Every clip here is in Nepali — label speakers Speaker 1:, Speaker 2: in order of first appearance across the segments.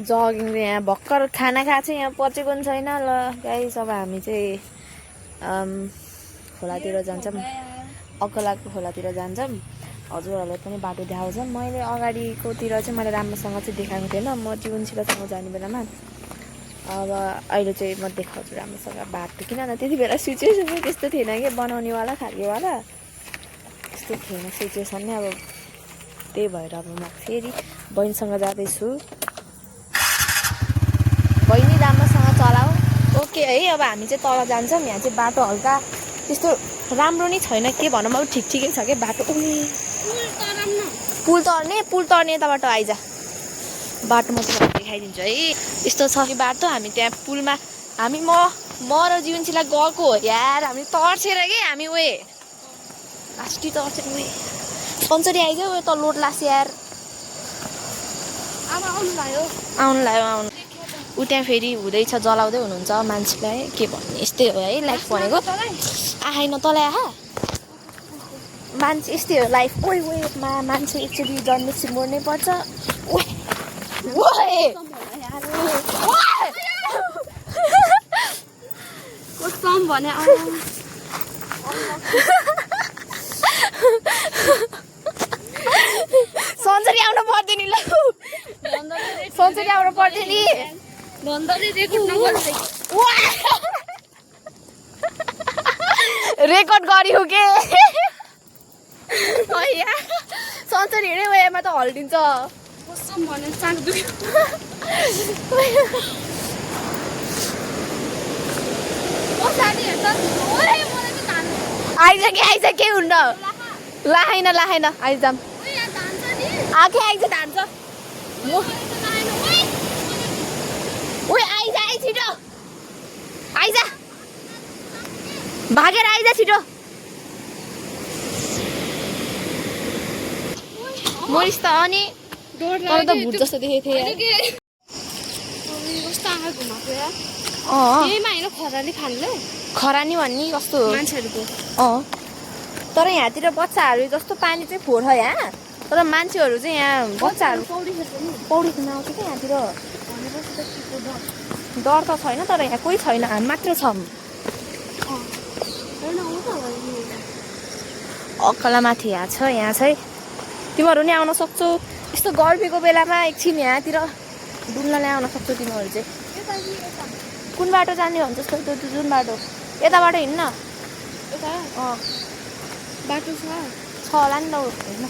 Speaker 1: जगिङ यहाँ भर्खर खाना खाएको छ यहाँ पचेको पनि छैन ल गाइस अब हामी चाहिँ खोलातिर जान्छौँ अकलाको खोलातिर जान्छौँ हजुरहरूलाई पनि बाटो देखाउँछ मैले अगाडिकोतिर चाहिँ मैले राम्रोसँग चाहिँ देखाएको थिएन म जीवनशीलसँग जाने बेलामा अब अहिले चाहिँ म देखाउँछु राम्रोसँग बाटो किनभने त्यति बेला सिचुएसन चाहिँ त्यस्तो थिएन कि बनाउनेवाला खालकेवाला त्यस्तो थिएन सिचुएसन नै अब त्यही भएर अब म फेरि बहिनीसँग जाँदैछु बहिनी राम्रोसँग चलाऊ ओके है अब हामी चाहिँ तल जान्छौँ यहाँ चाहिँ बाटो हल्का त्यस्तो राम्रो नै छैन के भनौँ अब ठिकै छ कि बाटो पुल तर्ने यताबाट आइज बाटो म चाहिँ देखाइदिन्छु है यस्तो छ कि बाटो हामी त्यहाँ पुलमा हामी म र जीवनशीला गएको हो यार हामी तर्सेर कि हामी उयो लास्टी तर्सेर उयो सन्चरी आइज उयो त लोड लास यार अब आउनु लाग्यो ऊ त्यहाँ फेरि हुँदैछ जलाउँदै हुनुहुन्छ मान्छेलाई के भन्ने यस्तै हो है लाइफ भनेको आएन तँलाई आहा मान्छे यस्तै हो लाइफ ओइ मान्छे एकचोटि जन्मेपछि मर्नै पर्छ
Speaker 2: भने
Speaker 1: सन्चरी आउनु पर्दैन नि ल सन्चरी आउनु पर्दैन नि रेकर्ड गरियो के सन्चरी हिँड्यो उयोमा त हल्दिन्छ आइज के हुन्न लाइन आइजाम आके आइज धान्छ ओइ आइज छिटो आइज भागेर आइज छिटो मरिस त अनि तर त भुट जस्तो देखेको थिएँ खरानी भन्ने कस्तो
Speaker 2: मान्छेहरूको
Speaker 1: तर यहाँतिर बच्चाहरू जस्तो पानी चाहिँ फोहोर छ यहाँ तर मान्छेहरू चाहिँ यहाँ बच्चाहरू पौडी खेल्न आउँछ क्या यहाँतिर डर त छैन तर यहाँ कोही छैन हामी मात्र छौँ अक्कलामाथि यहाँ छ यहाँ चाहिँ तिमीहरू नि आउन सक्छौ यस्तो गर्मीको बेलामा एकछिन यहाँतिर डुल्नलाई आउन सक्छौ तिमीहरू चाहिँ कुन बाटो जाने भन्छ जस्तो त्यो जुन बाटो यताबाट हिँड्न
Speaker 2: बाटो छ
Speaker 1: होला नि त होइन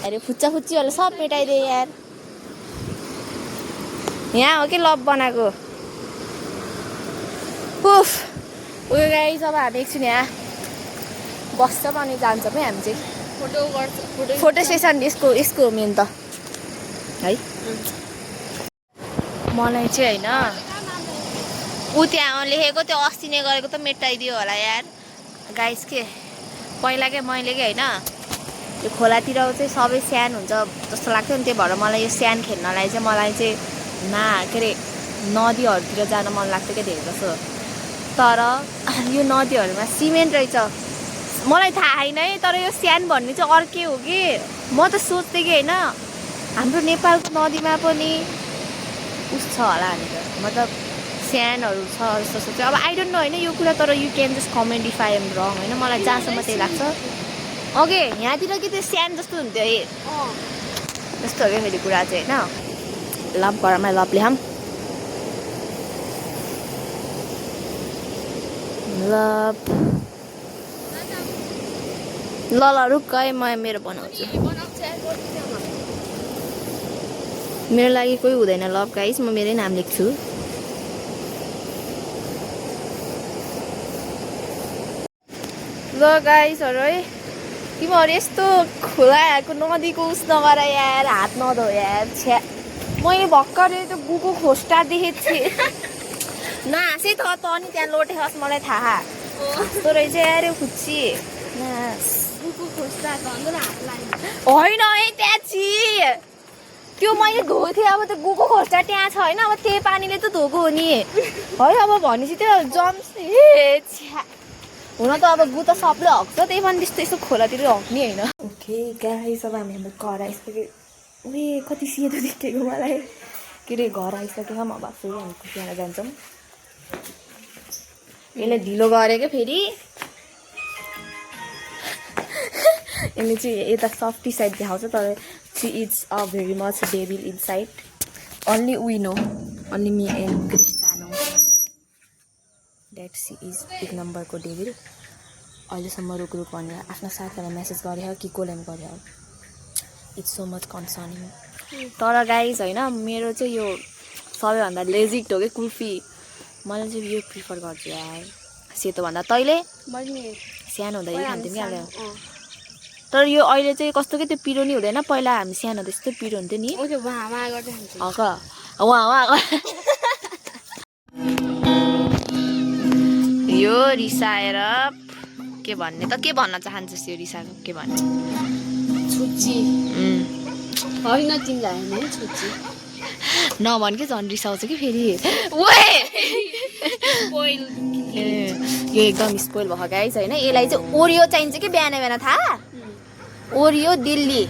Speaker 1: अरे फुच्चीहरूले सब मेटाइदिए यार यहाँ हो कि लभ बनाएको उफ उयो गाई जब हामी एकछिन यहाँ बस्छौँ अनि जान्छौँ है हामी चाहिँ फोटो सेसन यसको मेन त है मलाई चाहिँ होइन ऊ त्यहाँ लेखेको त्यो अस्ति नै गरेको त मेटाइदियो होला यार गाइस के पहिला के मैले के होइन यो खोलातिर चाहिँ सबै स्यान हुन्छ जस्तो लाग्थ्यो नि त्यही भएर मलाई यो स्यान खेल्नलाई चाहिँ मलाई चाहिँ के अरे नदीहरूतिर जान मन लाग्थ्यो क्या धेरै जस्तो तर यो नदीहरूमा सिमेन्ट रहेछ मलाई थाहा छैन है तर यो स्यान भन्ने चाहिँ अर्कै हो कि म त सोच्थेँ कि होइन हाम्रो नेपालको नदीमा पनि उस छ होला भनेर मतलब स्यानहरू छ जस्तो सोच्छु अब आई डोन्ट नो होइन यो कुरा तर you can just comment if I am wrong होइन मलाई जहाँसम्म त्यही लाग्छ ओके यहाँतिर कि त्यो स्यान जस्तो हुन्थ्यो है जस्तो हो क्या फेरि कुरा चाहिँ होइन लभ गरमै लभले हम लभ ल रुक है म मेरो बनाउँछु मेरो लागि कोही हुँदैन लभ गाइस म मेरै नाम लेख्छु ल गाइसहरू है तिमीहरू यस्तो खोलाको नदीको उस नगर यार हात नधो यार छ्या मैले भर्खर त्यो गुको खोस्टा देखेको थिएँ नहाँसै त अनि त्यहाँ लोटे खस मलाई थाहा कस्तो रहेछ यार यो खुच्ची होइन है त्यहाँ छि त्यो मैले धोएको थिएँ अब त्यो गुको खोस्टा त्यहाँ छ होइन अब त्यही पानीले त धोएको हो नि है अब भनेपछि त्यो जम्स छ्या हुन त अब गु त सबले हग्छ त्यही पनि त्यस्तो यस्तो खोलातिर हग्ने होइन ओके गाइस अब हामी हाम्रो घर आइसक्यो उही कति सेतो देखेको मलाई के अरे घर आइसक्यो म अब फेरि हामी त्यहाँ जान्छौँ यसले ढिलो गऱ्यो क्या फेरि यसले चाहिँ यता सफ्टी साइड देखाउँछ तर she is a very much devil inside only we know only me and Christa know that she is एक नम्बरको डेभिल अहिलेसम्म रुक भनेर आफ्नो साथीलाई मेसेज गरे कि कोल्याम गरे इट्स सो मच कन्सर्निङ तर गाइज होइन मेरो चाहिँ यो सबैभन्दा लेजिट हो कि कुल्फी मैले चाहिँ यो प्रिफर गर्छु यार सेतोभन्दा तैँले सानो हुँदा यो खान्थ्यौँ क्या अहिले तर यो अहिले चाहिँ कस्तो कि त्यो पिरो नि हुँदैन पहिला हामी सानो त्यस्तो पिरो हुन्थ्यो नि यो रिसाएर के भन्ने त के भन्न चाहन्छस् यो रिसाको के भन्ने
Speaker 2: छुच्ची होइन तिमीलाई होइन छुच्ची
Speaker 1: नभन कि झन् रिसाउँछ कि फेरि यो एकदम स्पोइल भएको गाइस होइन यसलाई चाहिँ ओरियो चाहिन्छ कि बिहान बिहान थाहा ओरियो दिल्ली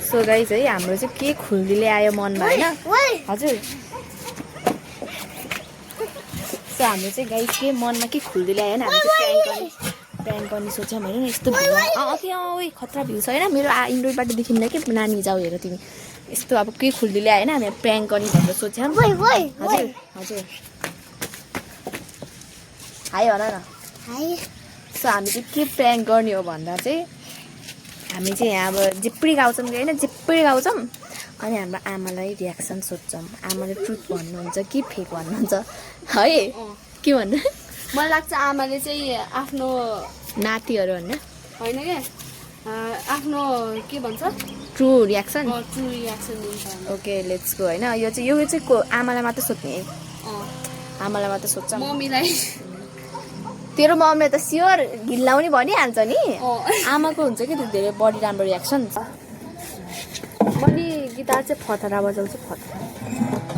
Speaker 1: सो गाइस है हाम्रो चाहिँ के खुल्दीले आयो मनमा होइन हजुर सो हाम्रो चाहिँ गाइस के मनमा के खुल्दीले आयो नि हामी चाहिँ प्र्याङ्क गर्ने सोच्यौँ होइन यस्तो भ्यू खतरा भ्यू छ होइन मेरो इन्डोरबाट देखिँदा कि नानी जाऊ हेर तिमी यस्तो अब के खुल्दीले आएन हामी प्र्याङ्क गर्ने भनेर सोच्यौँ हजुर हजुर हाई भन न हाई सो हामी चाहिँ के प्र्याङ्क गर्ने हो भन्दा चाहिँ हामी चाहिँ यहाँ अब जिप्री गाउँछौँ कि होइन जिप्री गाउँछौँ अनि हाम्रो आमालाई रियाक्सन सोध्छौँ आमाले ट्रुथ भन्नुहुन्छ कि फेक भन्नुहुन्छ है के भन्नु
Speaker 2: मलाई लाग्छ आमाले चाहिँ आफ्नो
Speaker 1: नातिहरू होइन
Speaker 2: होइन क्या आफ्नो के भन्छ
Speaker 1: ट्रु रियाक्सन
Speaker 2: ट्रु रियाक्सन दिन्छ
Speaker 1: ओके लेट्स गो होइन यो चाहिँ आमालाई मात्र सोध्ने आमालाई मात्र सोध्छ
Speaker 2: मम्मीलाई
Speaker 1: तेरो मम्मीले त स्योर घिल्लाउने भनिहाल्छ नि आमाको हुन्छ कि त्यो धेरै बडी राम्रो रियाक्सन
Speaker 2: मैले गिटार चाहिँ फतरा बजाउँछु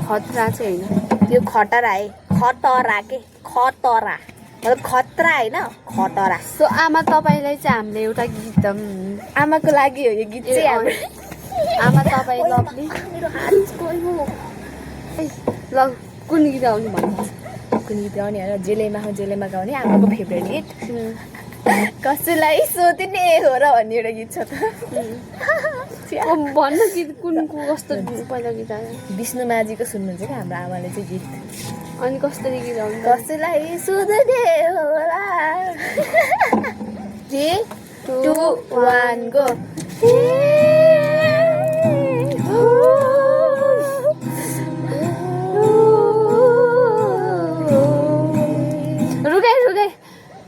Speaker 2: खतरा चाहिँ होइन
Speaker 1: त्यो खतरा है खतरा के खतरा मतलब खतरा होइन खतरा
Speaker 2: सो आमा तपाईँलाई चाहिँ हामीले एउटा गीत
Speaker 1: आमाको लागि हो यो गीत चाहिँ हाम्रो
Speaker 2: आमा तपाईँ लभली ल कुन गीत आउने भन्नु
Speaker 1: कुन गीत गाउने होइन जेलेमा गाउने आमाको फेभरेट गीत कसैलाई सोध्ने हो र भन्ने एउटा गीत छ त
Speaker 2: भन्नु गीत कुनको कस्तो पहिला गीत आयो
Speaker 1: विष्णु माझीको सुन्नुहुन्छ क्या हाम्रो आमाले चाहिँ गीत
Speaker 2: अनि कसरी गीत आउँछ
Speaker 1: कसैलाई सोध्ने होला 3, 2, 1 गो
Speaker 2: रुकै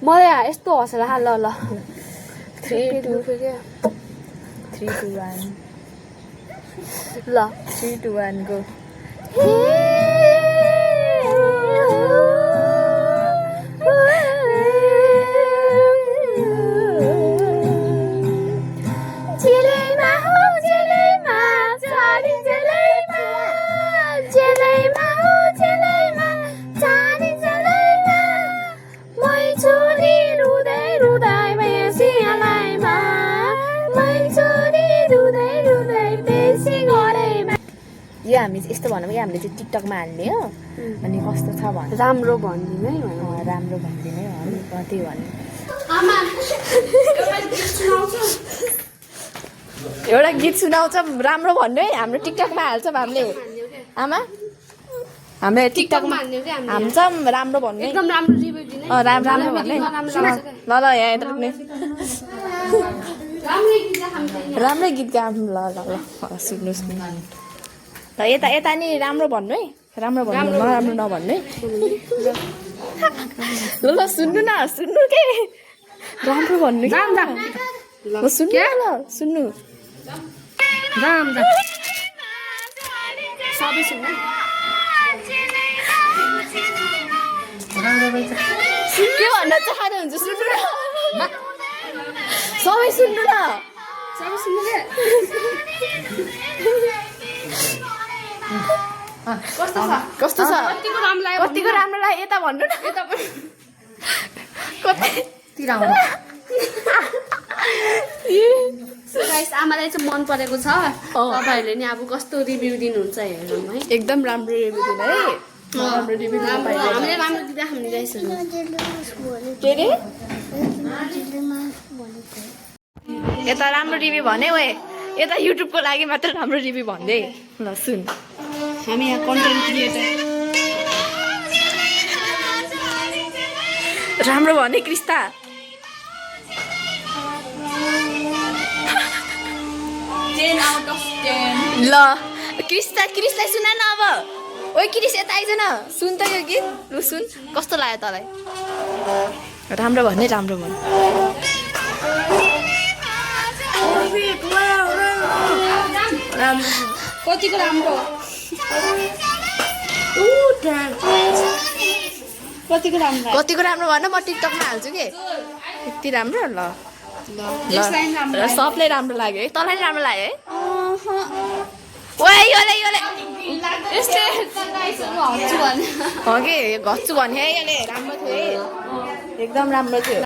Speaker 2: मलाई यस्तो हँसेर ल
Speaker 1: 3, 2, 1
Speaker 2: ल
Speaker 1: 3, 2, 1 गो यो हामी चाहिँ यस्तो भनौँ कि हामीले चाहिँ टिकटकमा हाल्ने हो अनि कस्तो छ भने
Speaker 2: राम्रो भनिदिनु है
Speaker 1: राम्रो भनिदिने हो त्यही भन्ने एउटा गीत सुनाउँछ राम्रो भन्नु है हाम्रो टिकटकमा हाल्छौँ हामीले आमा हामीले टिकटकमा हाल्छ राम्रो भन्नु
Speaker 2: एकदम राम्रो रिभ्यु दिने
Speaker 1: राम्रो भन्ने ल यहाँ यता रुक्ने राम्रै गीत गाऊँ ल सुन्नुहोस् त यता नि राम्रो भन्नु है राम्रो भन्नु नराम्रो नभन्नु है ल सुन्नु न सुन्नु के राम्रो भन्नु ल सुन्नु ल सुन्नु
Speaker 2: सबै सुन्नु
Speaker 1: के भन्न चाहनुहुन्छ सुन्नु न सबै सुन्नु न
Speaker 2: सबै सुन्नु के
Speaker 1: कस्तो छ कतिको राम्रो लाग्यो यता भन्नु न
Speaker 2: यता
Speaker 1: कति राम्रो
Speaker 2: आमालाई चाहिँ मन परेको छ तपाईँहरूले नि अब कस्तो रिभ्यू दिनुहुन्छ हेरौँ है
Speaker 1: एकदम राम्रो रिभ्यू दिनु है राम्रो रिभ्यू दिनु पाइन्छ
Speaker 2: हामीले राम्रो दिँदा हामीले गाइसहरू
Speaker 1: के रे यता राम्रो रिभ्यू भने ओए यता युट्युबको लागि मात्र राम्रो रिभ्यू भन्दै ल सुन
Speaker 2: हामी यहाँ कन्टेन्ट क्रिएटर
Speaker 1: राम्रो भने क्रिस्ता ल क्रिसलाई सुन न अब ओइ क्रिस यता आइज न सुन त यो गीत लु सुन कस्तो लाग्यो तँलाई राम्रो भन्ने राम्रो भन्
Speaker 2: कतिको राम्रो कतिको राम्रो
Speaker 1: कतिको राम्रो भन म टिकटकमा हाल्छु के यति राम्रो ल ल सबलाई राम्रो लाग्यो है तँलाई नि राम्रो लाग्यो है ओए योले
Speaker 2: यस्तै हच्छु भने
Speaker 1: हो कि घच्छु भने है यसले राम्रो थियो है एकदम राम्रो थियो